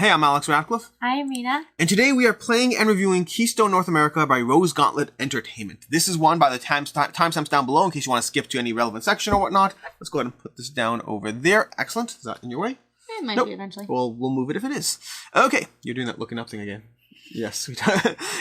Hey, I'm Alex Radcliffe. Hi, I'm Rena. And today we are playing and reviewing Keystone North America by Gauntlet Entertainment. This is one by the timestamps down below in case you want to skip to any relevant section or whatnot. Let's go ahead and put this down over there. Excellent. Is that in your way? It might be eventually. Well, we'll move it if it is. Okay. You're doing that looking up thing again. Yes.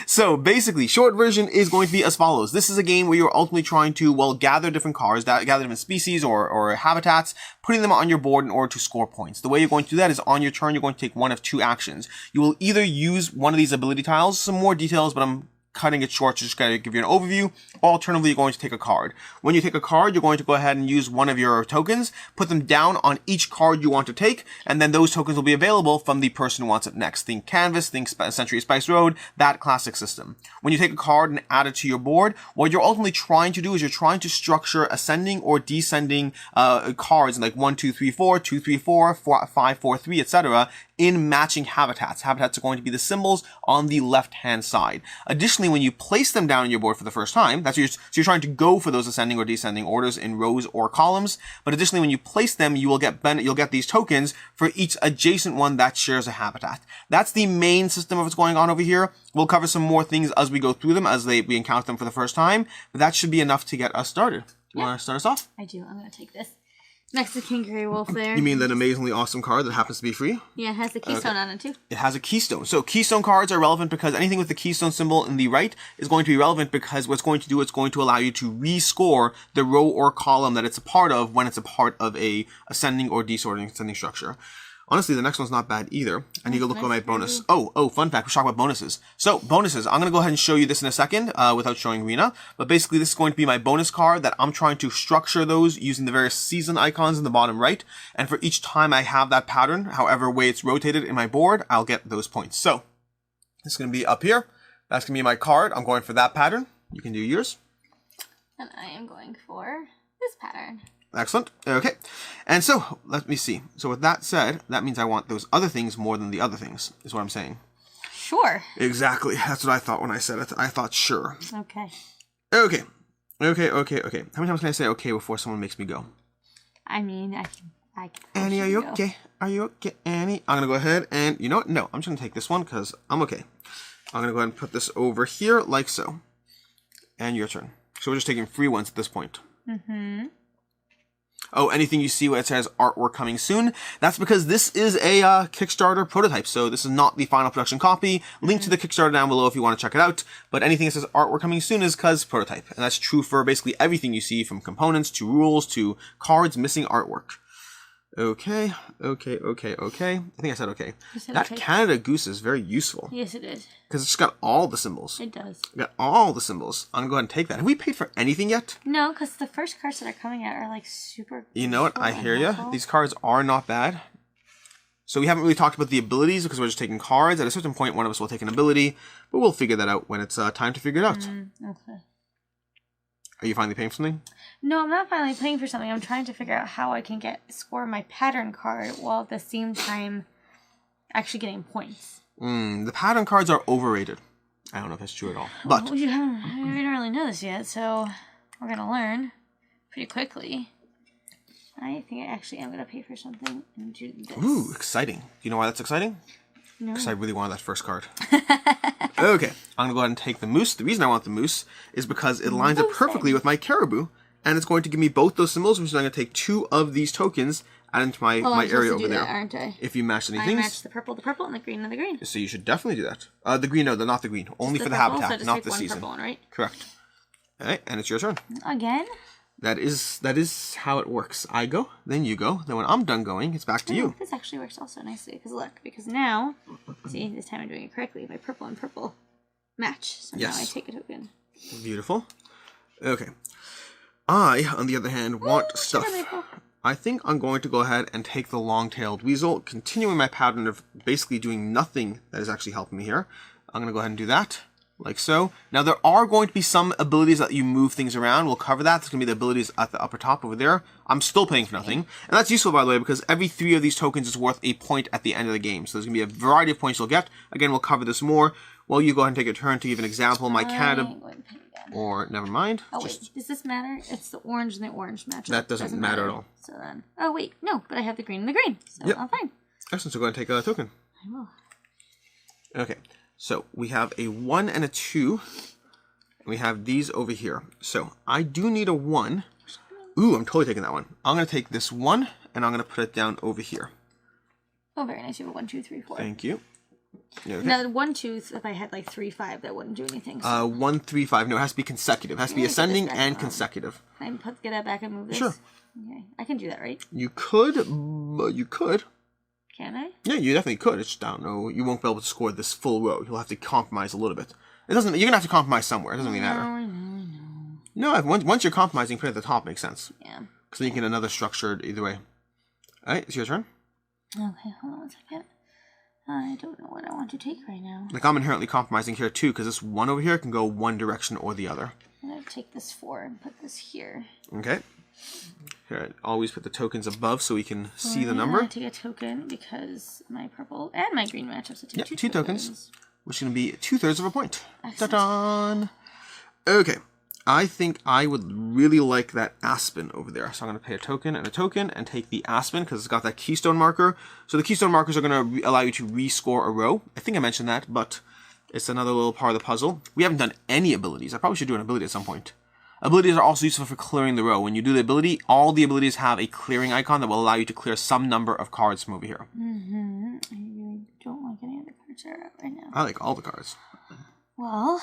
So basically, short version is going to be as follows. This is a game where you're ultimately trying to, well, gather different cards, gather different species or habitats, putting them on your board in order to score points. The way you're going to do that is on your turn, you're going to take one of two actions. You will either use one of these ability tiles, some more details, but I'm cutting it short to just kind of give you an overview. Alternatively, you're going to take a card. When you take a card, you're going to go ahead and use one of your tokens, put them down on each card you want to take, and then those tokens will be available from the person who wants it next. Think Canvas, think Century Spice Road, that classic system. When you take a card and add it to your board, what you're ultimately trying to do is you're trying to structure ascending or descending cards like 1, 2, 3, 4, 2, 3, 4, 5, 4, 3, etc. in matching habitats. Habitats are going to be the symbols on the left-hand side. Additionally, when you place them down on your board for the first time, so you're trying to go for those ascending or descending orders in rows or columns. But additionally, when you place them, you will get these tokens for each adjacent one that shares a habitat. That's the main system of what's going on over here. We'll cover some more things as we go through them, as we encounter them for the first time. But that should be enough to get us started. Do you want to start us off? I do. I'm going to take this Mexican Grey Wolf there. You mean that amazingly awesome card that happens to be free? Yeah, it has the keystone on it too. It has a keystone. So keystone cards are relevant because anything with the keystone symbol in the right is going to be relevant because what's going to do, it's going to allow you to rescore the row or column that it's a part of when it's a part of a ascending or descending structure. Honestly, the next one's not bad either. I need to look at my bonus. Oh, fun fact. We're talking about bonuses. So, bonuses. I'm going to go ahead and show you this in a second without showing Rena. But basically, this is going to be my bonus card that I'm trying to structure those using the various season icons in the bottom right. And for each time I have that pattern, however way it's rotated in my board, I'll get those points. So, this is going to be up here. That's going to be my card. I'm going for that pattern. You can do yours. And I am going for this pattern. Excellent. Okay. And so, let me see. So with that said, that means I want those other things more than the other things, is what I'm saying. Sure. Exactly. That's what I thought when I said it. I thought sure. Okay. Okay. How many times can I say okay before someone makes me go? I mean, I can Annie, are you okay? Are you okay, Annie? I'm going to go ahead and, you know what? No, I'm just going to take this one because I'm okay. I'm going to go ahead and put this over here like so. And your turn. So we're just taking free ones at this point. Mm-hmm. Oh, anything you see where it says artwork coming soon, that's because this is a Kickstarter prototype. So this is not the final production copy. Link to the Kickstarter down below if you want to check it out. But anything that says artwork coming soon is because prototype. And that's true for basically everything you see, from components to rules to cards missing artwork. Okay. I think I said okay. That okay. Canada Goose is very useful. Yes, it is. Because it's got all the symbols. It does. Got all the symbols. I'm going to go ahead and take that. Have we paid for anything yet? No, because the first cards that are coming out are like super... You know what? I hear you. These cards are not bad. So we haven't really talked about the abilities because we're just taking cards. At a certain point, one of us will take an ability. But we'll figure that out when it's time to figure it out. Okay. Are you finally paying for something? No, I'm not finally paying for something. I'm trying to figure out how I can score my pattern card while at the same time actually getting points. The pattern cards are overrated. I don't know if that's true at all. But we don't really know this yet, so we're going to learn pretty quickly. I think I actually am going to pay for something and do this. Ooh, exciting. Do you know why that's exciting? No. Because I really wanted that first card. Okay, I'm going to go ahead and take the moose. The reason I want the moose is because it lines up perfectly with my caribou. And it's going to give me both those symbols, which is I'm going to take 2 of these tokens, add into my area over there. That, aren't I? If you match anything. I matched the purple, and the green, and the green. So you should definitely do that. The green, no, not the green. Only for the habitat, so not the one season. Purple one, right? Correct. All right, and it's your turn. Again? That is how it works. I go, then you go. Then when I'm done going, it's back to you. This actually works also nicely, because now, see, this time I'm doing it correctly. My purple and purple match. So now I take a token. Beautiful. Okay. I, on the other hand, want stuff. I think I'm going to go ahead and take the long-tailed weasel, continuing my pattern of basically doing nothing that is actually helping me here. I'm going to go ahead and do that, like so. Now, there are going to be some abilities that you move things around. We'll cover that. There's going to be the abilities at the upper top over there. I'm still paying for nothing. And that's useful, by the way, because every 3 of these tokens is worth a point at the end of the game. So there's going to be a variety of points you'll get. Again, we'll cover this more. Well, you go ahead and take a turn to give an example. My Canada... Or, never mind. Oh, wait. Does this matter? It's the orange and the orange match. That doesn't matter at all. So then... Oh, wait. No, but I have the green and the green. So I'm fine. Excellent. So go ahead and take a token. I will. Okay, so we have a 1 and a 2. We have these over here. So I do need a 1. Ooh, I'm totally taking that one. I'm going to take this 1, and I'm going to put it down over here. Oh, very nice. You have a 1, 2, 3, 4. Thank you. Yeah, okay. Now, 1, 2, if I had like 3, 5, that wouldn't do anything. So. 1, 3, 5. No, it has to be consecutive. It has to be ascending and consecutive. Can I get that back and move this? Sure. Okay. I can do that, right? You could, but you could. Can I? Yeah, you definitely could. It's just, I don't know. You won't be able to score this full row. You'll have to compromise a little bit. It doesn't. You're gonna have to compromise somewhere. It doesn't really matter. I know. No, once you're compromising, put it at the top makes sense. Yeah. Because then you get another structure either way. All right, it's your turn. Okay, hold on 1 second. I don't know what I want to take right now. Like, I'm inherently compromising here too, because this 1 over here can go one direction or the other. I'm gonna take this 4 and put this here. Okay. Here, always put the tokens above so we can see the number. I take a token because my purple and my green match up to Yeah, 2 tokens. Which is going to be 2/3 of a point. Ta-da! Okay. I think I would really like that aspen over there. So I'm going to pay a token and take the aspen because it's got that keystone marker. So the keystone markers are going to allow you to rescore a row. I think I mentioned that, but it's another little part of the puzzle. We haven't done any abilities. I probably should do an ability at some point. Abilities are also useful for clearing the row. When you do the ability, all the abilities have a clearing icon that will allow you to clear some number of cards from over here. Mm-hmm. I really don't like any of the cards that are out right now. I like all the cards. Well,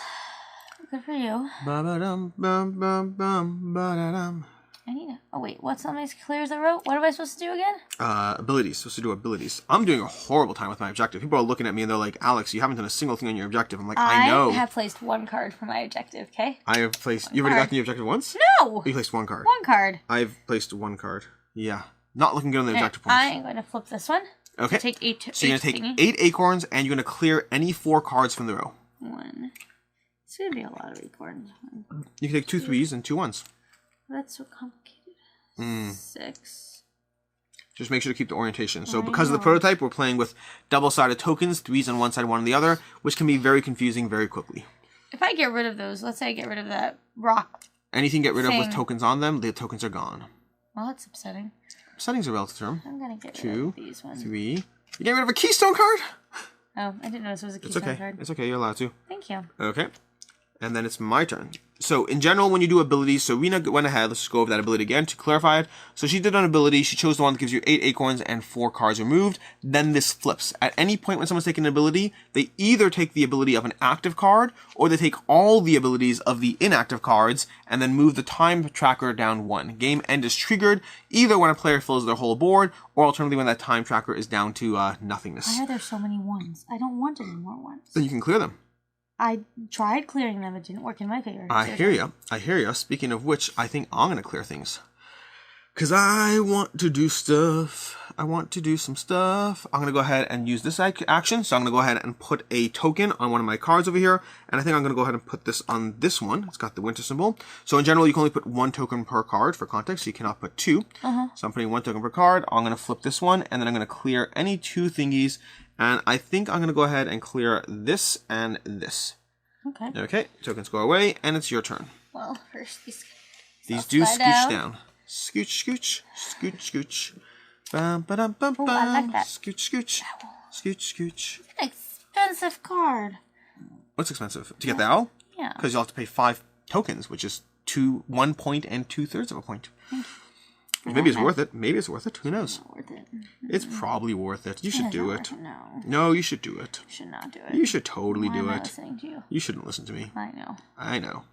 good for you. Ba-ba-dum, bum, bum, ba-da-dum. I need to... Oh, wait. What's on my clears the row? What am I supposed to do again? Abilities. Supposed to do abilities. I'm doing a horrible time with my objective. People are looking at me and they're like, Alex, you haven't done a single thing on your objective. I'm like, I know. I have placed 1 card for my objective, okay? I have placed... You've already gotten the objective once? No! You placed 1 card. 1 card. I've placed 1 card. Yeah. Not looking good on the objective points. I am going to flip this one. Okay. Take 8 so you're going to take 8 acorns and you're going to clear any 4 cards from the row. 1. It's going to be a lot of acorns. You can take 2 3s and 2 1s. That's so complicated. 6. Just make sure to keep the orientation. So because of the prototype, we're playing with double-sided tokens, 3s on one side, 1 on the other, which can be very confusing very quickly. If I get rid of those, let's say I get rid of that rock. Anything get rid of with thing. tokens on them, the tokens are gone. Well, that's upsetting. Settings are relative term. I'm going to get 2, rid of these ones. 3. You get rid of a keystone card? Oh, I didn't notice it was a keystone card. It's okay. You're allowed to. Thank you. Okay. And then it's my turn. So in general, when you do abilities, so Rena went ahead. Let's just go over that ability again to clarify it. So she did an ability. She chose the one that gives you 8 acorns and 4 cards removed. Then this flips. At any point when someone's taking an ability, they either take the ability of an active card or they take all the abilities of the inactive cards and then move the time tracker down 1. Game end is triggered either when a player fills their whole board or alternatively when that time tracker is down to nothingness. Why are there so many 1s? I don't want any more 1s. Then you can clear them. I tried clearing them. It didn't work in my favor. I hear you. Speaking of which, I think I'm going to clear things. Because I want to do stuff. I want to do some stuff. I'm going to go ahead and use this action. So I'm going to go ahead and put a token on one of my cards over here. And I think I'm going to go ahead and put this on this one. It's got the winter symbol. So in general, you can only put 1 token per card for context. So you cannot put 2. So I'm putting 1 token per card. I'm going to flip this one. And then I'm going to clear any 2 thingies. And I think I'm going to go ahead and clear this and this. Okay. Okay, tokens go away, and it's your turn. Well, first these do scooch down. Scooch, scooch, scooch, scooch. Bum, ba-dum, bum, bum. I like that. Scooch, scooch, scooch, scooch. Expensive card. What's expensive? To get the owl? Yeah. Because you'll have to pay 5 tokens, which is 1 point and 2/3 of a point. Maybe it's worth it. Maybe it's worth it. Who knows? Not worth it. It's probably worth it. You should do it. No. No, you should do it. Should not do it. You should totally do Why am I it. listening to you? You shouldn't listen to me. I know. I know.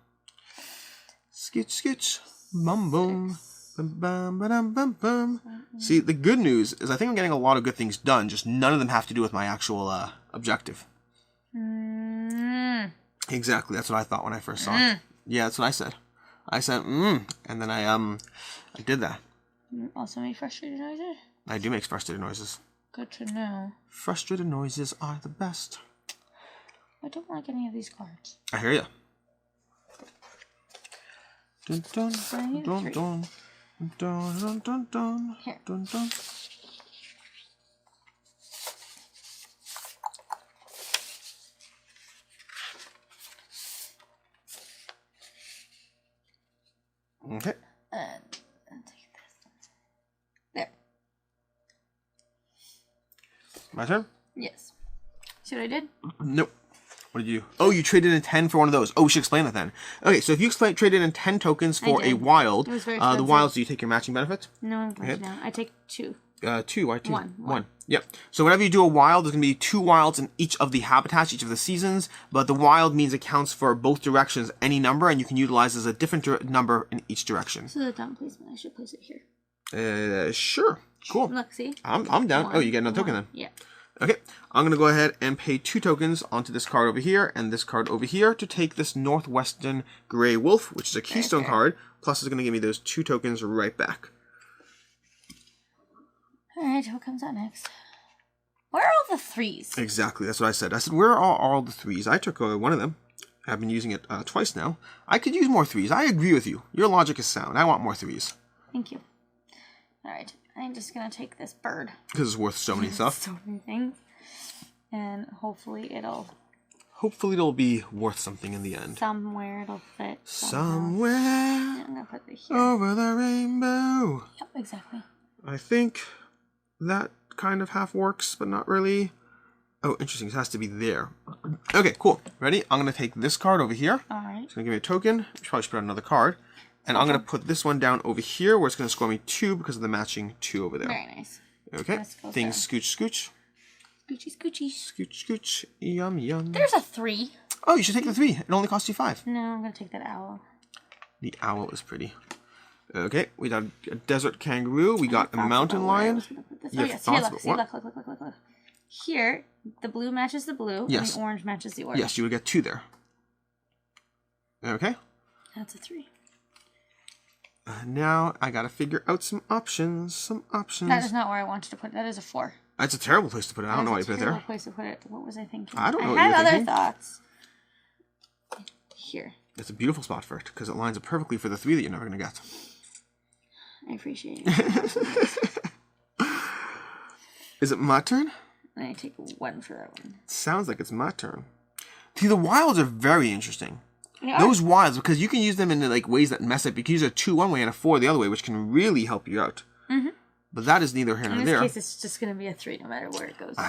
Skitch, skitch, bum, boom. Bum, bum, ba-dum, bum, bum. See, the good news is I think I'm getting a lot of good things done, just none of them have to do with my actual objective. Exactly, that's what I thought when I first saw it. Yeah, that's what I said. I said, and then I did that. You also make frustrated noises? I do make frustrated noises. Good to know. Frustrated noises are the best. I don't like any of these cards. I hear ya. Dun dun So I need dun 3. dun dun dun dun dun Here. dun dun. Okay. And I'll take this. There. My turn? Yes. See what I did? Nope. What did you do? Oh, you traded in 10 for one of those. Oh, we should explain that then. Okay, so if you traded in 10 tokens for a wild, It was very the expensive. wilds, do you take your matching benefit? No, I'm going down. I take 2. 2, why 2? One. Yep. So whenever you do a wild, there's going to be 2 wilds in each of the habitats, each of the seasons, but the wild means it counts for both directions, any number, and you can utilize as a different number in each direction. So the dumb placement, I should place it here. Sure. Cool. Look, see? I'm down. Oh, you get another token then. Yeah. Okay, I'm going to go ahead and pay 2 tokens onto this card over here and this card over here to take this Northwestern Grey Wolf, which is a Keystone card, plus it's going to give me those 2 tokens right back. Alright, what comes out next? Where are all the 3s? Exactly, that's what I said. I said, where are all the 3s? I took one of them. I've been using it twice now. I could use more 3s. I agree with you. Your logic is sound. I want more 3s. Thank you. Alright, I'm just going to take this bird. Because it's worth so many stuff. So many things. And hopefully it'll be worth something in the end. Somewhere it'll fit. Somewhere Yeah, I'm going to put it here. over the rainbow. Yep, exactly. I think that kind of half works, but not really. Oh, interesting. It has to be there. Okay, cool. Ready? I'm going to take this card over here. Alright. It's going to give me a token. Probably should put out another card. And I'm going to put this one down over here where it's going to score me 2 because of the matching 2 over there. Very nice. Okay. Things scooch, scooch. Scoochy, scoochy. Scooch, scooch. Yum, yum. There's a 3. Oh, you should take the 3. It only costs you 5. No, I'm going to take that owl. The owl is pretty. Okay, we got a desert kangaroo. We got a mountain lion. Oh, yes. Here, look. See, look. Here, the blue matches the blue, yes. and the orange matches the orange. Yes, you would get 2 there. Okay. That's a 3. Now I gotta figure out some options. That is not where I wanted to put it. That is a 4. That's a terrible place to put it. I don't know why you put it there. Terrible place to put it. What was I thinking? I don't know what I you were had other thinking. thoughts. Here. It's a beautiful spot for it because it lines up perfectly for the 3 that you're never gonna get. I appreciate it. Is it my turn? And I take 1 for that one. Sounds like it's my turn. See, the wilds are very interesting. Yeah. Those wilds, because you can use them in like ways that mess up. You can use a 2 one way and a 4 the other way, which can really help you out. Mm-hmm. But that is neither here nor there. In this case, it's just going to be a 3 no matter where it goes. I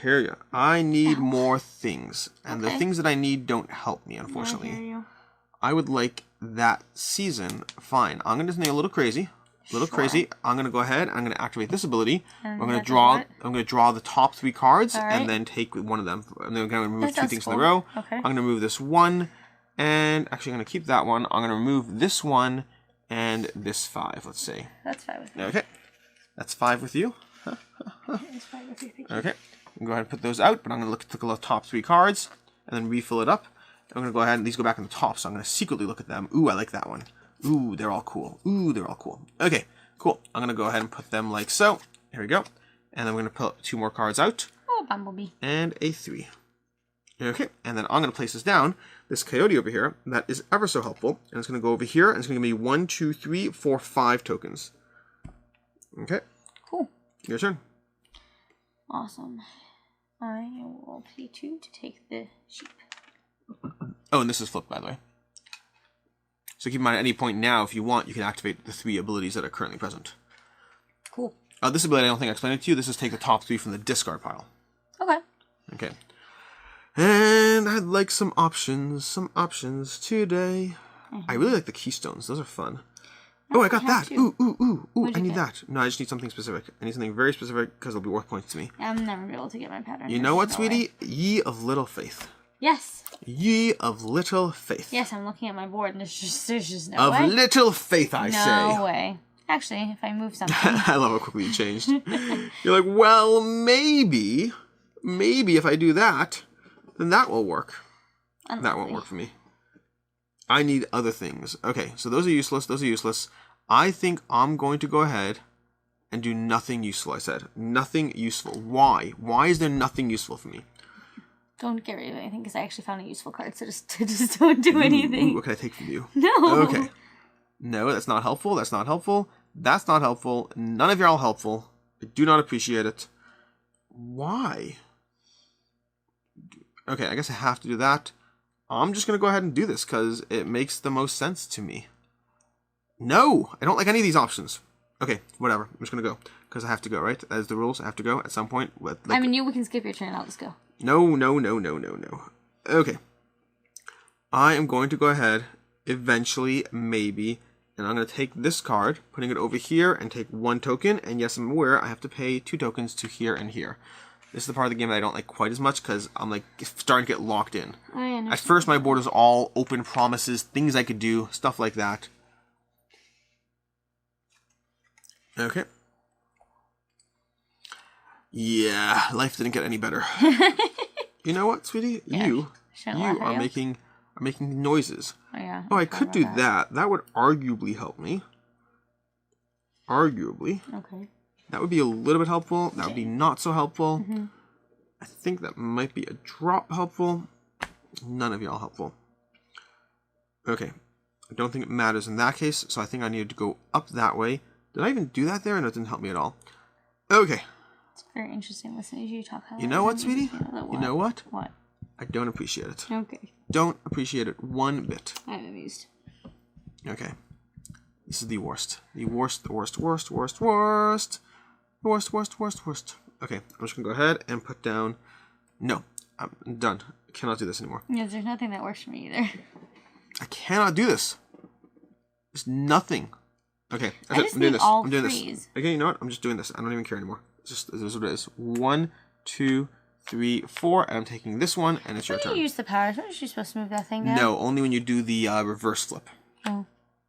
hear ya. I need more things. And the things that I need don't help me, unfortunately. I hear you. I would like that season. Fine. I'm going to do something a little crazy. Crazy. I'm going to go ahead. I'm going to activate this ability. And I'm going to draw the top 3 cards right. and then take one of them. I'm going to remove 2 things cool. in a row. Okay. I'm going to remove this one. And actually, I'm going to keep that one. I'm going to remove this one and this 5, let's say. That's 5 with me. Okay. That's 5 with you. That's 5 with you. Thank you. Okay. I'm going to go ahead and put those out, but I'm going to look at the top 3 cards and then refill it up. I'm going to go ahead and these go back in the top, so I'm going to secretly look at them. Ooh, I like that one. Ooh, they're all cool. Okay, cool. I'm going to go ahead and put them like so. Here we go. And then we're going to put 2 more cards out. Oh, bumblebee. And a 3. Okay, and then I'm going to place this down. This coyote over here, that is ever so helpful. And it's going to go over here, and it's going to give me 1, 2, 3, 4, 5 tokens. Okay. Cool. Your turn. Awesome. I will pay 2 to take the sheep. Oh, and this is flipped, by the way. So keep in mind, at any point now, if you want, you can activate the 3 abilities that are currently present. Cool. This ability, I don't think I explained it to you. This is take the top 3 from the discard pile. Okay. Okay. And I'd like some options today. I really like the keystones. Those are fun. Oh, I got that. Ooh. I need that. No, I just need something specific. I need something very specific because it'll be worth points to me. I'm never be able to get my pattern. You know what, sweetie? Ye of little faith. Yes. Ye of little faith. Yes, I'm looking at my board and there's just no way. Of little faith, I say. No way. Actually, if I move something. I love how quickly you changed. You're like, well, maybe if I do that, then that will work. Unlikely. That won't work for me. I need other things. Okay, so those are useless. I think I'm going to go ahead and do nothing useful, I said. Nothing useful. Why? Why is there nothing useful for me? Don't get rid of anything because I actually found a useful card, so just don't do anything. Ooh, what can I take from you? No. Okay. No, that's not helpful. That's not helpful. None of you are all helpful. I do not appreciate it. Why? Okay, I guess I have to do that. I'm just going to go ahead and do this because it makes the most sense to me. No, I don't like any of these options. Okay, whatever. I'm just going to go because I have to go, right? That is the rules. I have to go at some point. we can skip your turn. I'll just go. No, no, no, no, no, no. Okay. I am going to go ahead, eventually, maybe, and I'm going to take this card, putting it over here, and take 1 token. And yes, I'm aware I have to pay 2 tokens to here and here. This is the part of the game that I don't like quite as much because I'm like starting to get locked in. I understand. At first, my board was all open promises, things I could do, stuff like that. Okay. Yeah, life didn't get any better. You know what, sweetie? Yeah, You are making noises. Oh, yeah. Oh, I could do that. That would arguably help me. Arguably. Okay. That would be a little bit helpful. That would be not so helpful. I think that might be a drop helpful. None of y'all helpful. Okay. I don't think it matters in that case, so I think I needed to go up that way. Did I even do that there? No, it didn't help me at all. Okay. It's very interesting listening to you talk. You know what, sweetie? You know what? What? I don't appreciate it. Okay. Don't appreciate it one bit. I'm amused. Okay. This is the worst. The worst, the worst, worst, worst, worst. Worst, worst, worst, worst. Okay, I'm just going to go ahead and put down... No, I'm done. I cannot do this anymore. Yeah, there's nothing that works for me either. I cannot do this. There's nothing. Okay, that's it. I'm doing this. I'm doing this. Okay, you know what? I'm just doing this. I don't even care anymore. It's just, this is what it is. 1, 2, 3, 4, and I'm taking this one, and it's your turn. When you use the powers, aren't you supposed to move that thing down? No, only when you do the reverse flip. Oh.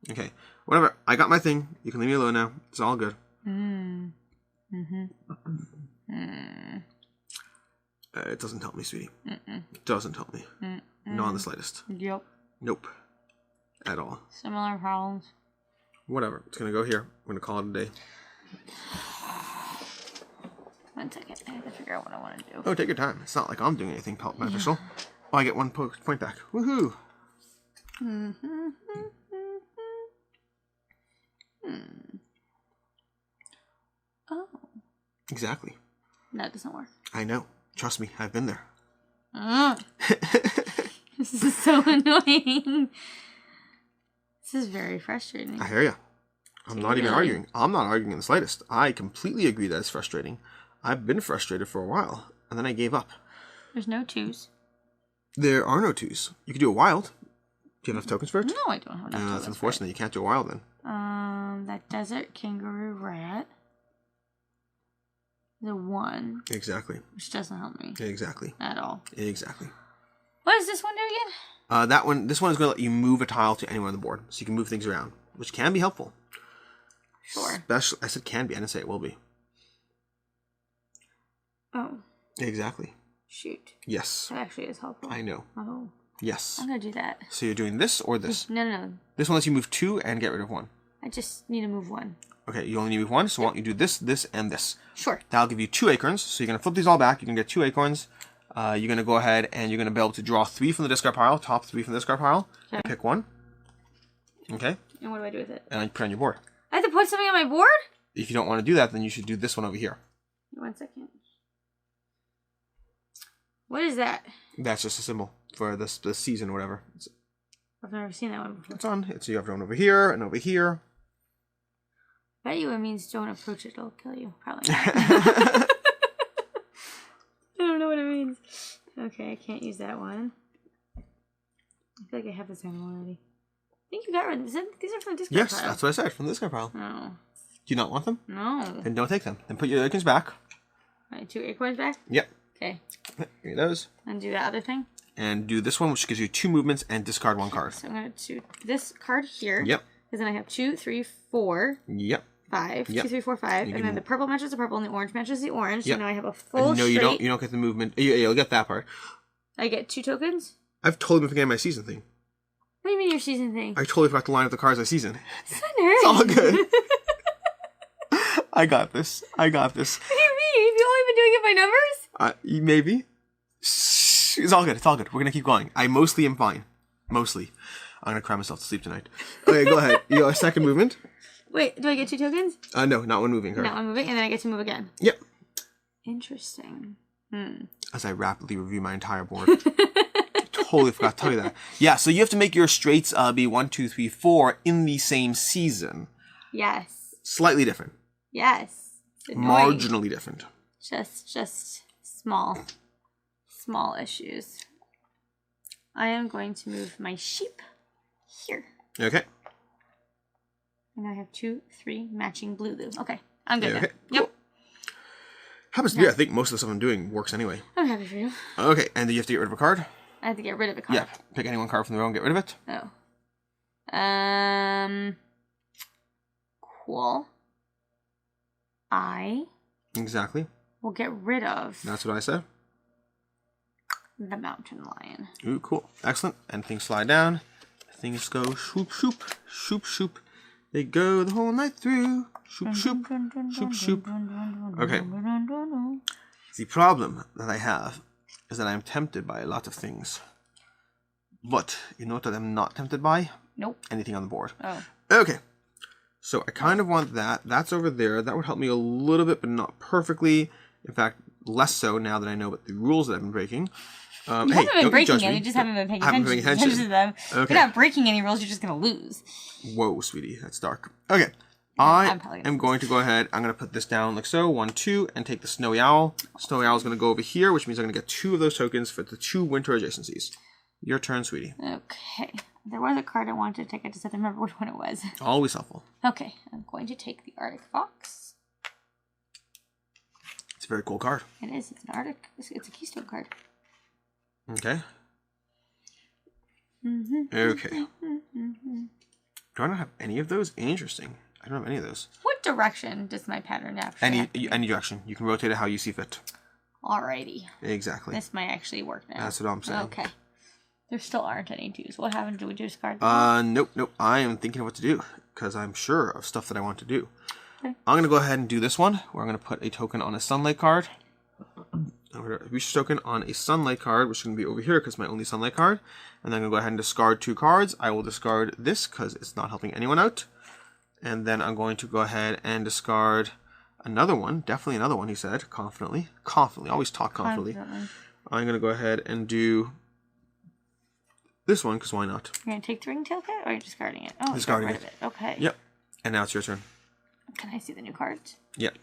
Okay, whatever. I got my thing. You can leave me alone now. It's all good. It doesn't help me, sweetie. It doesn't help me. Not in the slightest. Yep. Nope. At all. Similar problems. Whatever. It's going to go here. I'm going to call it a day. 1 second. I have to figure out what I want to do. Oh, take your time. It's not like I'm doing anything beneficial. Oh, I get 1 point back. Woohoo! Oh. Exactly. That doesn't work. I know. Trust me. I've been there. This is so annoying. This is very frustrating. I hear ya. I'm not even arguing. I'm not arguing in the slightest. I completely agree that it's frustrating. I've been frustrated for a while, and then I gave up. There's no 2s. There are no 2s. You could do a wild. Do you have enough tokens for it? No, I don't have enough tokens. That's unfortunate. You can't do a wild then. That desert kangaroo rat. The 1. Exactly. Which doesn't help me. Exactly. At all. Exactly. What does this one do again? This one is going to let you move a tile to anywhere on the board, so you can move things around, which can be helpful. Sure. Especially, I said can be. I didn't say it will be. Oh. Exactly. Shoot. Yes. That actually is helpful. I know. Oh. Yes. I'm going to do that. So you're doing this or this? No. This one lets you move 2 and get rid of 1. I just need to move 1. Okay, you only need to move 1, so why don't you do this, this, and this? Sure. That'll give you 2 acorns, so you're going to flip these all back. You're going to get 2 acorns. You're going to go ahead and you're going to be able to draw 3 from the discard pile, top 3 from the discard pile. Okay. Pick 1. Okay? And what do I do with it? And you put it on your board. I have to put something on my board? If you don't want to do that, then you should do this one over here. 1 second. What is that? That's just a symbol for the season or whatever. I've never seen that one before. It's on. So you have one over here and over here. I bet you it means don't approach it, it'll kill you. Probably not. I don't know what it means. Okay, I can't use that one. I feel like I have this animal already. I think you got rid of these. These are from the discard pile. Yes, that's what I said, from the discard pile. No. Do you not want them? No. Then don't take them. Then put your acorns back. Alright, 2 acorns back? Yep. Okay. Give me those. And do that other thing? And do this one, which gives you 2 movements, and discard 1 card. So I'm going to do this card here. Yep. Because then I have 2, 3, 4. Yep. 5. Yep. 2, 3, 4, 5. And then the purple matches the purple, and the orange matches the orange. Yep. So now I have a full No, straight. you don't get the movement. You'll get that part. I get 2 tokens? I've totally been forgetting my season thing. What do you mean your season thing? I totally forgot to line up the cards I season. It's not nerdy. It's all good. I got this. I got this. What do you mean? Have you only been doing it by numbers? Maybe. Shh. It's all good. It's all good. We're going to keep going. I mostly am fine. Mostly. I'm going to cry myself to sleep tonight. Okay, go ahead. You got a second movement? Wait, do I get 2 tokens? No, not one moving card. No, I'm moving, and then I get to move again. Yep. Interesting. As I rapidly review my entire board. Totally forgot to tell you that. Yeah, so you have to make your straights be 1, 2, 3, 4 in the same season. Yes. Slightly different. Yes. It's annoying. Marginally different. Just small. small issues. I am going to move my sheep here. Okay. And I have 2, 3 matching blue loo. Okay, I'm good Okay. now. Yep. Cool. Happens to be, I think most of the stuff I'm doing works anyway. I'm happy for you. Okay, and do you have to get rid of a card? I have to get rid of a card. Yeah, pick any one card from the row and get rid of it. Oh. Cool. I Exactly. will get rid of That's what I said. the mountain lion. Ooh, cool. Excellent. And things slide down. Things go shoop, shoop, shoop, shoop. They go the whole night through. Shoop, shoop, shoop, shoop. Okay. The problem that I have is that I'm tempted by a lot of things. But you know what I'm not tempted by? Nope. Anything on the board. Oh. Okay. So I kind of want that. That's over there. That would help me a little bit, but not perfectly. In fact, less so now that I know about the rules that I've been breaking. You haven't been breaking them. You just haven't been paying attention to them. Okay. You're not breaking any rules. You're just going to lose. Whoa, sweetie. That's dark. Okay. I am going to go ahead. I'm going to put this down like so. 1, 2, and take the Snowy Owl. Snowy Owl is going to go over here, which means I'm going to get 2 of those tokens for the 2 winter adjacencies. Your turn, sweetie. Okay. There was a card I wanted to take. I just have to remember which one it was. Always helpful. Okay. I'm going to take the Arctic Fox. It's a very cool card. It is. It's an Arctic. It's a Keystone card. Okay. Mm-hmm. Okay. Do I not have any of those? Interesting. I don't have any of those. What direction does my pattern have? Any direction. You can rotate it how you see fit. Alrighty. Exactly. This might actually work now. That's what I'm saying. Okay. There still aren't any 2s. What happened to a discard? Nope. I am thinking of what to do because I'm sure of stuff that I want to do. Okay. I'm going to go ahead and do this one where I'm going to put a token on a sunlight card. I'm going to reach a token on a sunlight card, which is going to be over here because it's my only sunlight card. And then I'm going to go ahead and discard 2 cards. I will discard this because it's not helping anyone out. And then I'm going to go ahead and discard another one. Definitely another one, he said, confidently. Confidently. Always talk confidently. I'm going to go ahead and do this one because why not? You're going to take the ringtail cat or are you discarding it? Oh, discarding rid of it. Okay. Yep. And now it's your turn. Can I see the new cards? Yep.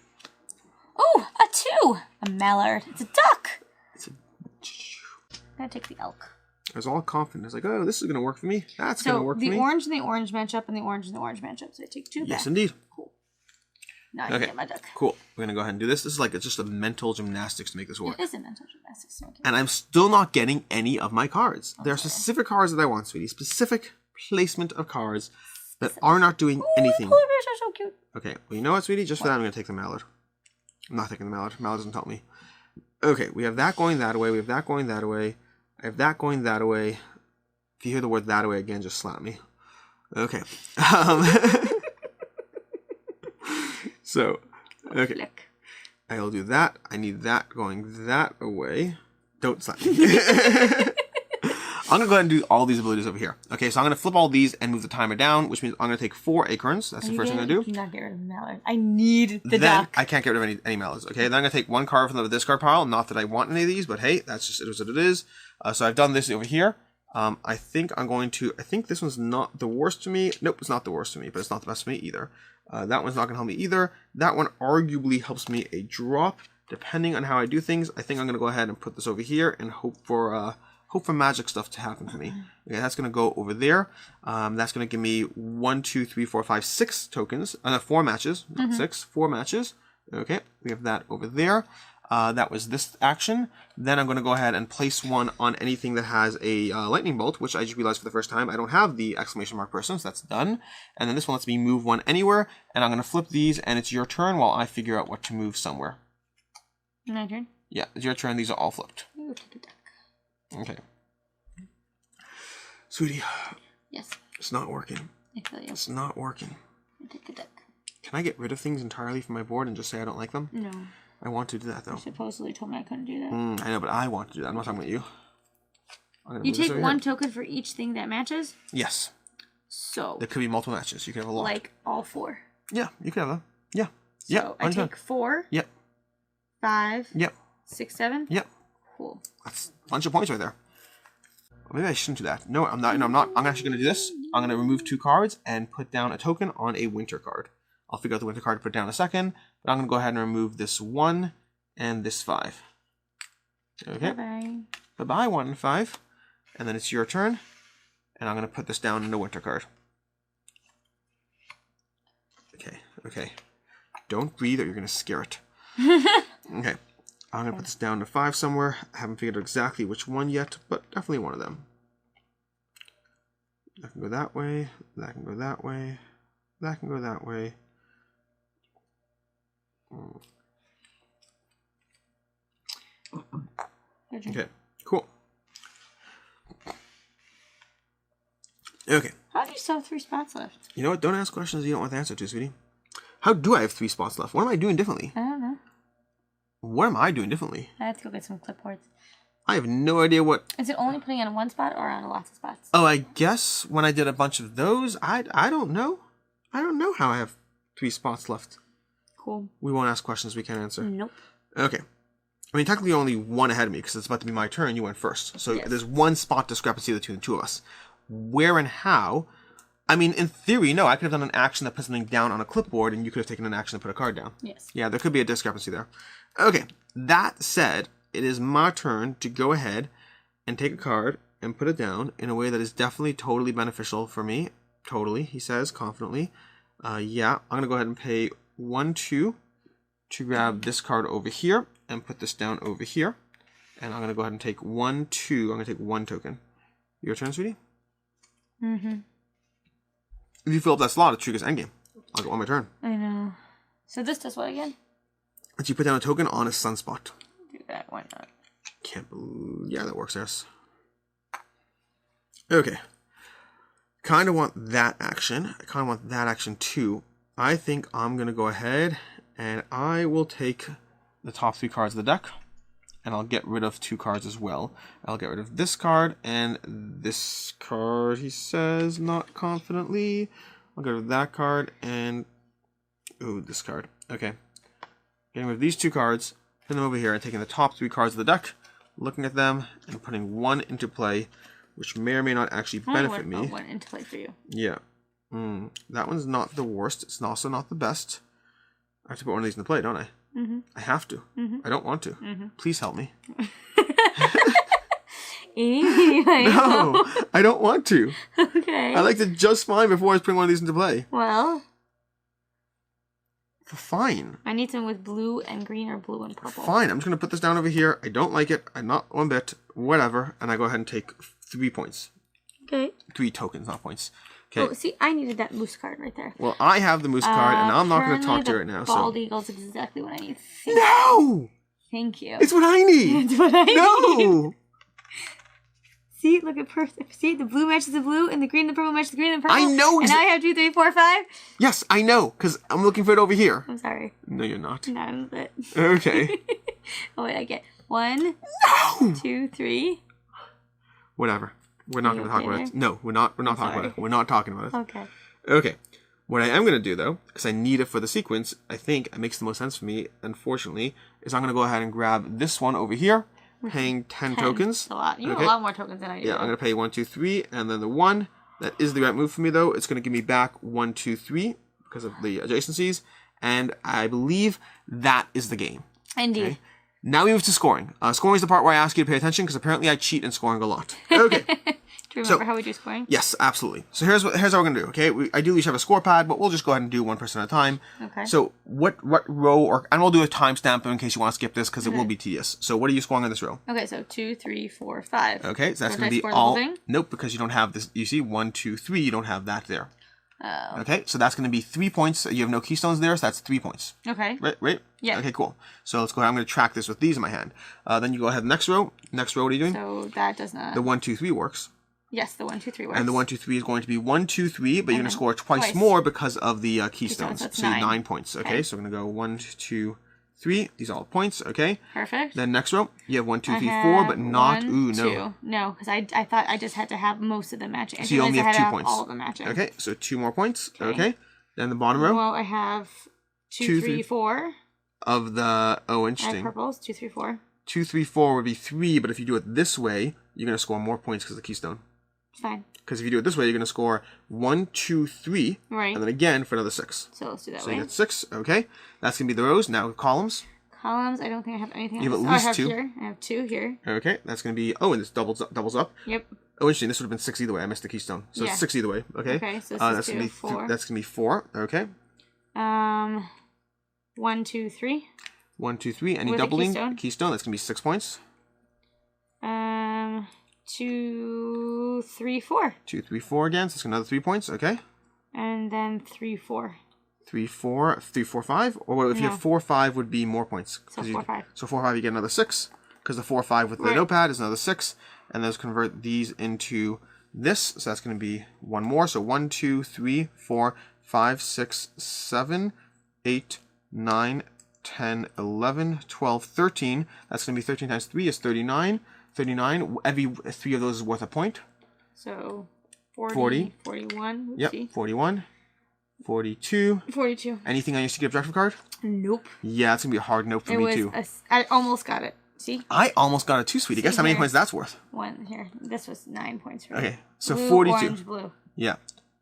Oh, a 2! A mallard. It's a duck! It's a... I'm going to take the elk. I was all confident. I was like, oh, this is going to work for me. That's going to work for me. So the orange and the orange match up and the orange and the orange match up. So I take 2 back. Yes, indeed. Cool. Now I can get my duck. Cool. We're going to go ahead and do this. This is like, it's just a mental gymnastics to make this work. It is a mental gymnastics. And I'm still not getting any of my cards. Okay. There are specific cards that I want, sweetie. Specific placement of cards that are not doing anything. Polar bears are so cute. Okay. Well, you know what, sweetie? Just for that, I'm going to take the mallard. I'm not taking the mallard. Mallard doesn't help me. Okay. We have that going that way. We have that going that way. I have that going that way. If you hear the word that way again, just slap me. Okay. So, okay. I'll do that. I need that going that away. Don't slap me. I'm going to go ahead and do all these abilities over here. Okay, so I'm going to flip all these and move the timer down, which means I'm going to take 4 acorns. That's the first thing I'm going to do. Do not get rid of the mallard. I need the then duck. I can't get rid of any mallards. Okay, then I'm going to take 1 card from the discard pile. Not that I want any of these, but hey, that's just it is what it is. So I've done this over here. I think I'm going to... I think this one's not the worst to me. Nope, it's not the worst to me, but it's not the best to me either. That one's not going to help me either. That one arguably helps me a drop, depending on how I do things. I think I'm going to go ahead and put this over here and hope for magic stuff to happen for me. Okay, that's going to go over there. That's going to give me 1, 2, 3, 4, 5, 6 tokens. 4 matches, not 6. 4 matches. Okay, we have that over there. That was this action. Then I'm going to go ahead and place 1 on anything that has a lightning bolt, which I just realized for the first time I don't have the exclamation mark person, so that's done. And then this one lets me move 1 anywhere, and I'm going to flip these, and it's your turn while I figure out what to move somewhere. My turn? Yeah, it's your turn. These are all flipped. Ooh, take a duck. Okay. Sweetie. Yes. It's not working. I feel you. It's not working. I take a duck. Can I get rid of things entirely from my board and just say I don't like them? No. I want to do that, though. You supposedly told me I couldn't do that. I know, but I want to do that. I'm not talking about you. You take 1 token for each thing that matches? Yes. So. There could be multiple matches. You could have a lot. Like all 4. Yeah, you could have them. Yeah. So yeah. I take 4. Yep. 5. Yep. 6, 7. Yep. Cool. That's a bunch of points right there. Maybe I shouldn't do that. No, I'm not. No, I'm not. I'm actually going to do this. I'm going to remove 2 cards and put down a token on a winter card. I'll figure out the winter card to put down in a second. But I'm going to go ahead and remove this 1 and this 5. Okay. Bye-bye. Bye-bye, 1 and 5. And then it's your turn. And I'm going to put this down in the winter card. Okay, okay. Don't breathe or you're going to scare it. Okay. I'm going to put this down to 5 somewhere. I haven't figured out exactly which one yet, but definitely one of them. That can go that way. That can go that way. That can go that way. Okay, cool. Okay. How do you still have 3 spots left? You know what? Don't ask questions you don't want the answer to, sweetie. How do I have 3 spots left? What am I doing differently? I don't know. What am I doing differently? I have to go get some clipboards. I have no idea what... Is it only putting on 1 spot or on lots of spots? Oh, I guess when I did a bunch of those, I don't know. I don't know how I have 3 spots left. Cool. We won't ask questions we can't answer. Nope. Okay. I mean, technically you're only 1 ahead of me because it's about to be my turn. You went first. So there's 1 spot discrepancy between the 2 of us. Where and how? I mean, in theory, no. I could have done an action that put something down on a clipboard and you could have taken an action to put a card down. Yes. Yeah, there could be a discrepancy there. Okay. That said, it is my turn to go ahead and take a card and put it down in a way that is definitely totally beneficial for me. Totally, he says confidently. Yeah, I'm going to go ahead and pay 1, 2 to grab this card over here and put this down over here. And I'm going to go ahead and take 1, 2. I'm going to take 1 token. Your turn, sweetie? Mm-hmm. If you fill up that slot, it triggers endgame. I'll go on my turn. I know. So this does what again? But you put down a token on a sunspot. Do that, why not? Can't believe... Yeah, that works, yes. Okay. Kind of want that action. I kind of want that action too. I think I'm going to go ahead and I will take the top 3 cards of the deck. And I'll get rid of 2 cards as well. I'll get rid of this card and this card, he says, not confidently. I'll get rid of that card and... Ooh, this card. Okay. Getting rid of these 2 cards, putting them over here, and taking the top 3 cards of the deck, looking at them, and putting 1 into play, which may or may not actually benefit me. 1 into play for you. Yeah. That one's not the worst. It's also not the best. I have to put one of these into play, don't I? Mm-hmm. I have to. Mm-hmm. I don't want to. Mm-hmm. Please help me. No, I don't want to. Okay. I liked it just fine before I was putting one of these into play. Well... Fine. I need some with blue and green or blue and purple. Fine. I'm just going to put this down over here. I don't like it. I'm not one bit. Whatever. And I go ahead and take 3 points. Okay. 3 tokens, not points. Okay. Oh, see, I needed that moose card right there. Well, I have the moose card, and I'm not going to talk to you right now. Bald eagle's exactly what I need. No! Thank you. It's what I need. It's what I need. No! See, look at see, the blue matches the blue, and the green and the purple matches the green and the purple. I know. And now I have 2, 3, 4, 5. Yes, I know, because I'm looking for it over here. I'm sorry. No, you're not. No, but... Okay. Oh, wait, I get 1, No! 2, 3. Whatever. We're not going to talk about it. No, we're not talking about it. We're not talking about it. Okay. Okay. What I am going to do, though, because I need it for the sequence, I think it makes the most sense for me, unfortunately, is I'm going to go ahead and grab this one over here, paying 10 tokens. That's a lot. You have a lot more tokens than I do. Yeah, I'm going to pay 1, 2, 3, and then the 1. That is the right move for me, though. It's going to give me back 1, 2, 3 because of the adjacencies, and I believe that is the game. Indeed. Okay? Now we move to scoring. Scoring is the part where I ask you to pay attention because apparently I cheat in scoring a lot. Okay. Do you remember how we do scoring? Yes, absolutely. So here's how we're going to do, okay? We ideally each have a score pad, but we'll just go ahead and do 1 person at a time. Okay. So what row, and we'll do a timestamp in case you want to skip this because it will be tedious. So what are you scoring on this row? Okay, so 2, 3, 4, 5. Okay, so that's going to be score all... the whole thing? Nope, because you don't have this. You see, 1, 2, 3, you don't have that there. Oh. Okay, so that's going to be 3 points. You have no keystones there, so that's 3 points. Okay. Right? Yeah. Okay, cool. So let's go ahead. I'm going to track this with these in my hand. Then you go ahead. Next row. Next row, what are you doing? So that does not... The 1, 2, 3 works. Yes, the 1, 2, 3 works. And the 1, 2, 3 is going to be 1, 2, 3, but you're going to score twice more because of the keystones. That's so 9. 9 points. Okay, so we're going to go 1, 2, 3. These are all points. Okay. Perfect. Then next row, you have 1, 2, 3, 4, but not. 1, Ooh, no. 2. No, because I thought I just had to have most of them matching. So you only have 2 points. All of them matching. Okay, so 2 more points. Okay. Then the bottom row. Well, I have 2, 3, 4. Of the I have interesting. purples. 2, 3, 4. 2, 3, 4 would be 3, but if you do it this way, you're going to score more points because of the keystone. Fine. Because if you do it this way, you're going to score 1, 2, 3, Right. and then again for another 6. So let's do that So way. you get 6. Okay, that's going to be the rows. Now columns. Columns, I don't think I have anything. You have else. at least I have 2. Here. I have 2 here. Okay, that's going to be... Oh, and this doubles up. Yep. Oh, interesting. This would have been 6 either way. I missed the keystone. So Yeah. it's 6 either way. Okay. Okay, so this that's is gonna be 4. That's going to be 4. Okay. 1, 2, 3. 1, 2, 3. Any With a doubling? keystone. Keystone. That's going to be 6 points. 2, 3, 4. 2, 3, 4 again. So it's another 3 points. Okay. And then 3, 4. 3, 4, 3, 4, 5. Or if you have 4, 5 would be more points. So 4, 5. So 4, 5 you get another 6. Because the 4, 5 with the notepad is another 6. And let's convert these into this. So that's going to be 1 more. So 1, 2, 3, 4, 5, 6, 7, 8, 9, 10, 11, 12, 13. That's going to be 13 times 3 is 39. 39. Every 3 of those is worth a point. So 40. 41. Yep. 41. 42. 42. Anything on your secret objective card? Nope. Yeah, it's going to be a hard note for me too. I almost got it. See? I almost got it too, sweetie. Guess how many points that's worth? 1 here. This was 9 points for me. Okay, so blue, 42. Orange, blue. Yeah.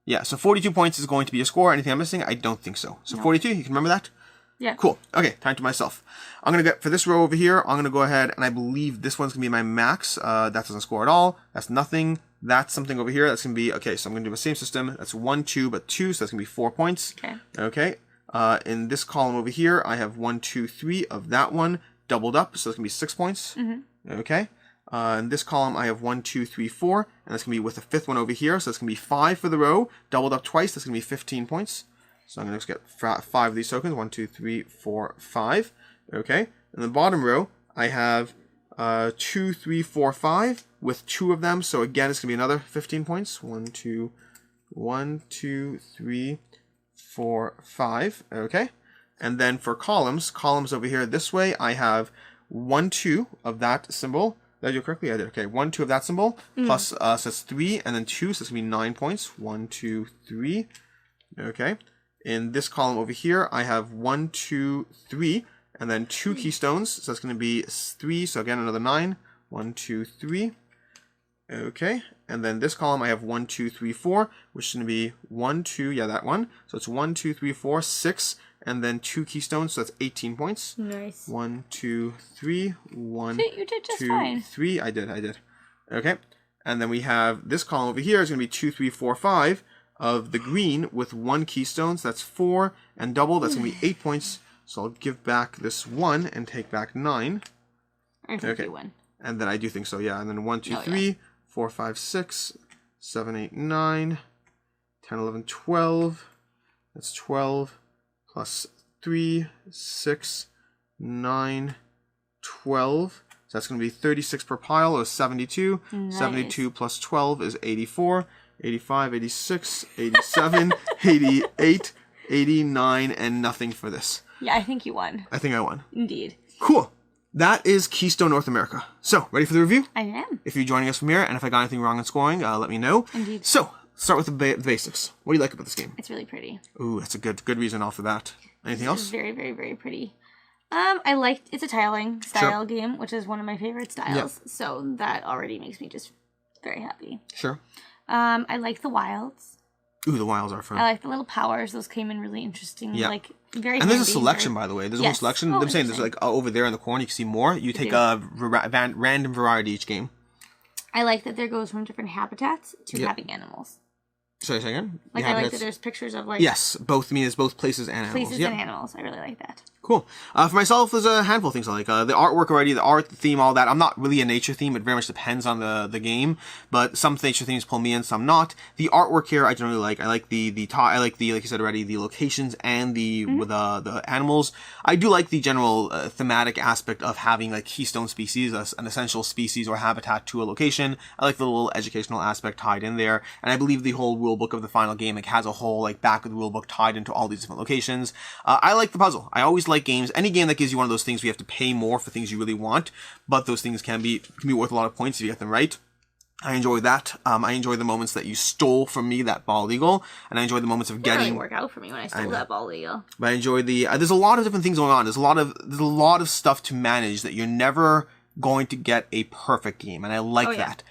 Yeah, so 42 points is going to be your score. Anything I'm missing? I don't think so. So 42, you can remember that? Yeah. Cool. Okay, time to myself. I'm going to get, for this row over here, I'm going to go ahead, and I believe this one's going to be my max. That doesn't score at all. That's nothing. That's something over here. That's going to be, okay, so I'm going to do the same system. That's 1, 2, but 2, so that's going to be 4 points. Okay. Okay. In this column over here, I have 1, 2, 3 of that one doubled up, so it's going to be 6 points. Okay. In this column, I have 1, 2, 3, 4, and that's going to be with the 5th one over here, so it's going to be 5 for the row, doubled up twice, that's going to be 15 points. So I'm going to just get 5 of these tokens, 1, 2, 3, 4, 5. Okay. In the bottom row, I have 2, 3, 4, 5 with 2 of them, so again, it's going to be another 15 points. 1, 2, 3, 4, 5. Okay. And then for columns over here this way, I have 1, 2 of that symbol. Did I do it correctly? I did. Okay, 1, 2 of that symbol, plus, so that's 3, and then 2, so it's going to be 9 points. 1, 2, 3. Okay. In this column over here, I have 1, 2, 3, and then 2 keystones, so that's going to be 3, so again, another 9. 1, 2, 3. Okay. And then this column, I have 1, 2, 3, 4, which is going to be 1, 2, yeah, that one. So it's 1, 2, 3, 4, 6, and then 2 keystones, so that's 18 points. Nice. 1, 2, 3, 1, See, you did just 2, fine. 3. I did. Okay. And then we have this column over here is going to be 2, 3, 4, 5 of the green with 1 keystone, so that's 4, and double, that's going to be 8 points. So I'll give back this 1 and take back 9. I think you won. And then I do think so, yeah. And then 1, 2, 3, 4, 5, 6, 7, 8, 9, 10, 11, 12. That's 12 plus 3, 6, 9, 12. So that's going to be 36 per pile, or 72. Nice. 72 plus 12 is 84. 85, 86, 87, 88, 89, and nothing for this. Yeah, I think you won. I think I won. Indeed. Cool. That is Keystone North America. So, ready for the review? I am. If you're joining us from here, and if I got anything wrong in scoring, let me know. Indeed. So, start with the basics. What do you like about this game? It's really pretty. Ooh, that's a good reason off the bat. Anything else? It's very, very, very pretty. I liked, it's a tiling style game, which is one of my favorite styles. Yep. So that already makes me just very happy. Sure. I like the wilds. Ooh, the wilds are fun. I like the little powers. Those came in really interesting. Yeah. Like, very And there's a selection, by the way. There's a whole selection. Oh, I'm saying there's like over there in the corner, you can see more. You take a random variety each game. I like that there goes from different habitats to having animals. Sorry, say again? Like, I like that there's pictures of, like... Yes, both. I mean, it's both places and animals. Places and animals. I really like that. Cool. For myself, there's a handful of things I like. The artwork already, the art, the theme, all that. I'm not really a nature theme. It very much depends on the game. But some nature themes pull me in, some not. The artwork here, I generally like. I like I like the, like you said already, the locations and the animals. I do like the general thematic aspect of having, like, keystone species, an essential species or habitat to a location. I like the little educational aspect tied in there. And I believe the whole rulebook of the final game, like, has a whole, like, back of the rulebook tied into all these different locations. I like the puzzle. I always like games, any game that gives you one of those things where you have to pay more for things you really want, but those things can be worth a lot of points if you get them right. I enjoy that. I enjoy the moments that you stole from me, that bald eagle, and I enjoy the moments of getting... It didn't really work out for me when I stole that bald eagle. But I enjoy the... there's a lot of different things going on. There's a lot of stuff to manage that you're never going to get a perfect game, and I like that.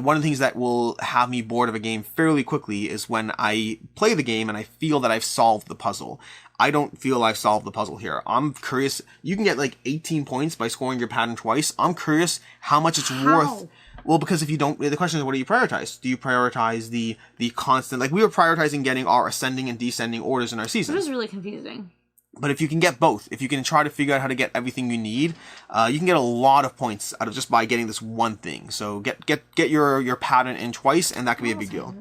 One of the things that will have me bored of a game fairly quickly is when I play the game and I feel that I've solved the puzzle. I don't feel I've solved the puzzle here. I'm curious. You can get like 18 points by scoring your pattern twice. I'm curious how much it's worth. Well, because if you don't, the question is, what do you prioritize? Do you prioritize the constant, like we were prioritizing getting our ascending and descending orders in our season. It was really confusing. But if you can get both, if you can try to figure out how to get everything you need, you can get a lot of points out of just by getting this one thing. So get your pattern in twice, and that can be a big deal.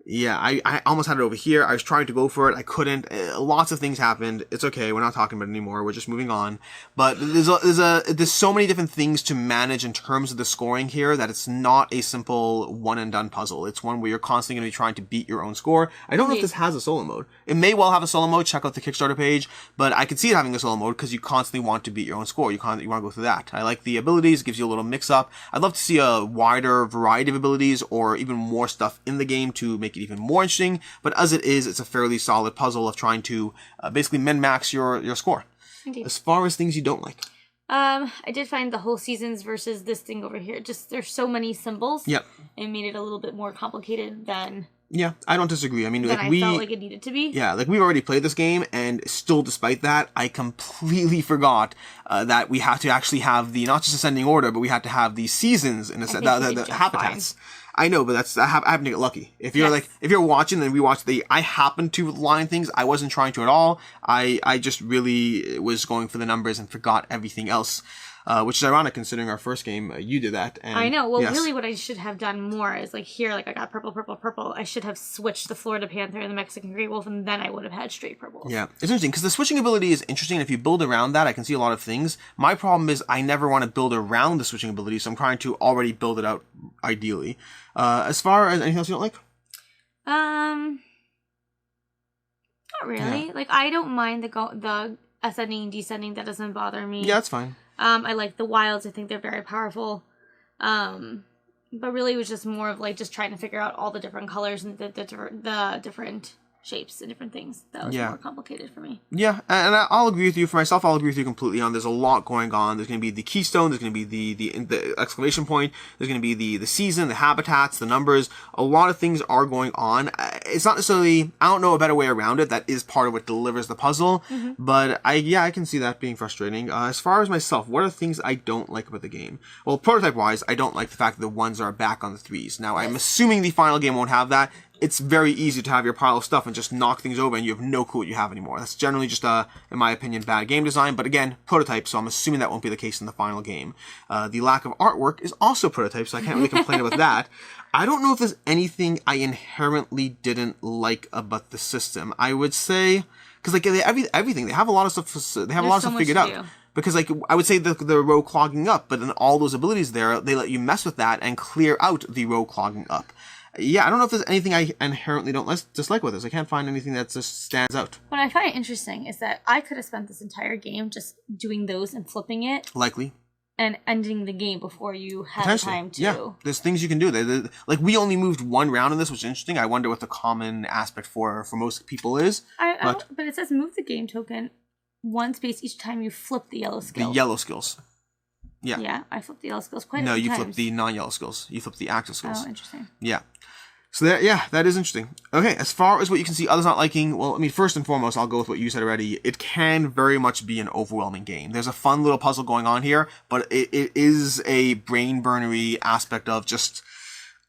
Yeah, I almost had it over here. I was trying to go for it. I couldn't. Lots of things happened. It's okay. We're not talking about it anymore. We're just moving on. But there's so many different things to manage in terms of the scoring here that it's not a simple one and done puzzle. It's one where you're constantly going to be trying to beat your own score. I don't know if this has a solo mode. It may well have a solo mode. Check out the Kickstarter page. But I could see it having a solo mode because you constantly want to beat your own score. You want to go through that. I like the abilities. It gives you a little mix up. I'd love to see a wider variety of abilities or even more stuff in the game to make it even more interesting, but as it is, it's a fairly solid puzzle of trying to basically min-max your score. Indeed. As far as things you don't like. I did find the whole seasons versus this thing over here, just there's so many symbols. Yep. It made it a little bit more complicated than... Yeah, I don't disagree. I mean, I felt like it needed to be. Yeah, like we've already played this game, and still, despite that, I completely forgot that we had to actually have the not just ascending order, but we had to have the seasons in the habitats. Fine. I know, but I happen to get lucky. If you're if you're watching and we watch I happen to line things. I wasn't trying to at all. I just really was going for the numbers and forgot everything else. Which is ironic considering our first game, you did that. And, I know. Well, really what I should have done more is like here, like I got purple, purple, purple. I should have switched the Florida Panther and the Mexican Grey Wolf, and then I would have had straight purples. Yeah, it's interesting because the switching ability is interesting. And if you build around that, I can see a lot of things. My problem is I never want to build around the switching ability, so I'm trying to already build it out ideally. As far as anything else you don't like? Not really. Yeah. Like I don't mind the ascending and descending. That doesn't bother me. Yeah, that's fine. I like the wilds. I think they're very powerful. But really it was just more of like just trying to figure out all the different colors and the different shapes and different things. That was more complicated for me. Yeah, and I'll agree with you. For myself, I'll agree with you completely on there's a lot going on. There's going to be the keystone, there's going to be the exclamation point, there's going to be the season, the habitats, the numbers. A lot of things are going on. It's not necessarily, I don't know a better way around it. That is part of what delivers the puzzle. Mm-hmm. But I can see that being frustrating. As far as myself, what are things I don't like about the game? Well, prototype-wise, I don't like the fact that the ones are back on the threes. Now, I'm assuming the final game won't have that. It's very easy to have your pile of stuff and just knock things over and you have no clue what you have anymore. That's generally just, in my opinion, bad game design. But again, prototype, so I'm assuming that won't be the case in the final game. The lack of artwork is also prototype, so I can't really complain about that. I don't know if there's anything I inherently didn't like about the system. I would say, because like everything, they have a lot of stuff. They have a lot of stuff figured out. Because, like, I would say the row clogging up, but in all those abilities there, they let you mess with that and clear out the row clogging up. Yeah, I don't know if there's anything I inherently don't dislike with this. I can't find anything that just stands out. What I find interesting is that I could have spent this entire game just doing those and flipping it. Likely. And ending the game before you have time to. Yeah, there's things you can do. Like, we only moved one round in this, which is interesting. I wonder what the common aspect for most people is. But it says move the game token one space each time you flip the yellow skill. The yellow skills. Yeah. Yeah, I flipped the yellow skills quite a few times. No, you flipped the non-yellow skills. You flipped the active skills. Oh, interesting. Yeah. So that is interesting. Okay, as far as what you can see others not liking, well, I mean, first and foremost, I'll go with what you said already. It can very much be an overwhelming game. There's a fun little puzzle going on here, but it is a brain-burnery aspect of just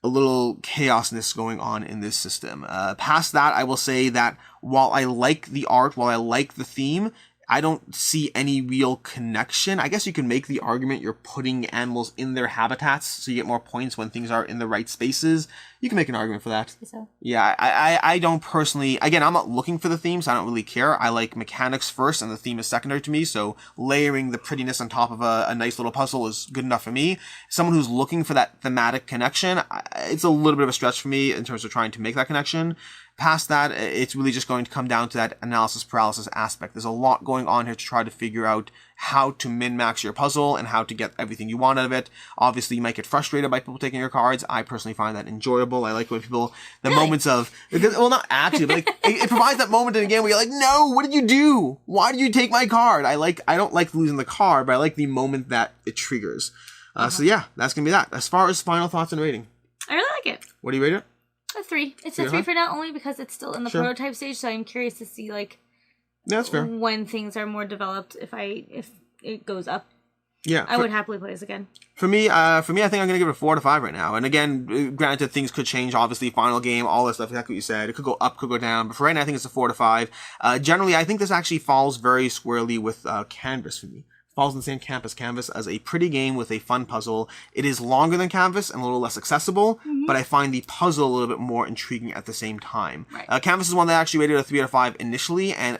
a little chaosness going on in this system. Past that, I will say that while I like the art, while I like the theme, I don't see any real connection. I guess you can make the argument you're putting animals in their habitats so you get more points when things are in the right spaces. You can make an argument for that. So. Yeah, I don't personally... Again, I'm not looking for the theme, so I don't really care. I like mechanics first, and the theme is secondary to me, so layering the prettiness on top of a nice little puzzle is good enough for me. Someone who's looking for that thematic connection, it's a little bit of a stretch for me in terms of trying to make that connection. Past that, it's really just going to come down to that analysis paralysis aspect. There's a lot going on here to try to figure out how to min-max your puzzle and how to get everything you want out of it. Obviously, you might get frustrated by people taking your cards. I personally find that enjoyable. I like when people, the moments of, well, not actually, but like, it provides that moment in a game where you're like, no, what did you do? Why did you take my card? I don't like losing the card, but I like the moment that it triggers. So yeah, that's going to be that. As far as final thoughts and rating. I really like it. What do you rate it? A 3. It's a 3 for now, only because it's still in the prototype stage, so I'm curious to see, like, yeah, that's fair. When things are more developed, if it goes up. Yeah. I would happily play this again. For me, I think I'm going to give it a 4 out of 5 right now. And again, granted, things could change, obviously, final game, all that stuff, exactly what you said. It could go up, could go down. But for right now, I think it's a 4 out of 5. Generally, I think this actually falls very squarely with Canvas for me. Falls in the same camp as Canvas as a pretty game with a fun puzzle. It is longer than Canvas and a little less accessible, but I find the puzzle a little bit more intriguing at the same time. Right. Canvas is one that I actually rated a 3 out of 5 initially, and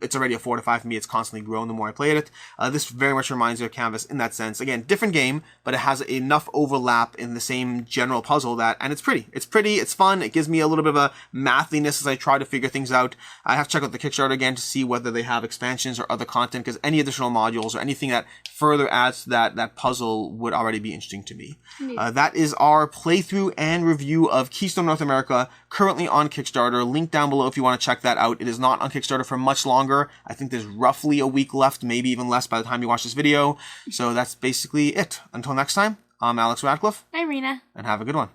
it's already a 4 out of 5 for me. It's constantly grown the more I played it. This very much reminds me of Canvas in that sense. Again, different game, but it has enough overlap in the same general puzzle and it's pretty. It's pretty, it's fun. It gives me a little bit of a mathiness as I try to figure things out. I have to check out the Kickstarter again to see whether they have expansions or other content, because any additional modules or anything that further adds to that puzzle would already be interesting to me. That is our playthrough and review of Keystone North America, currently on Kickstarter. Link down below if you want to check that out. It is not on Kickstarter for much longer. I think there's roughly a week left, maybe even less by the time you watch this video. So that's basically it. Until next time, I'm Alex Radcliffe. I'm Rena. And have a good one.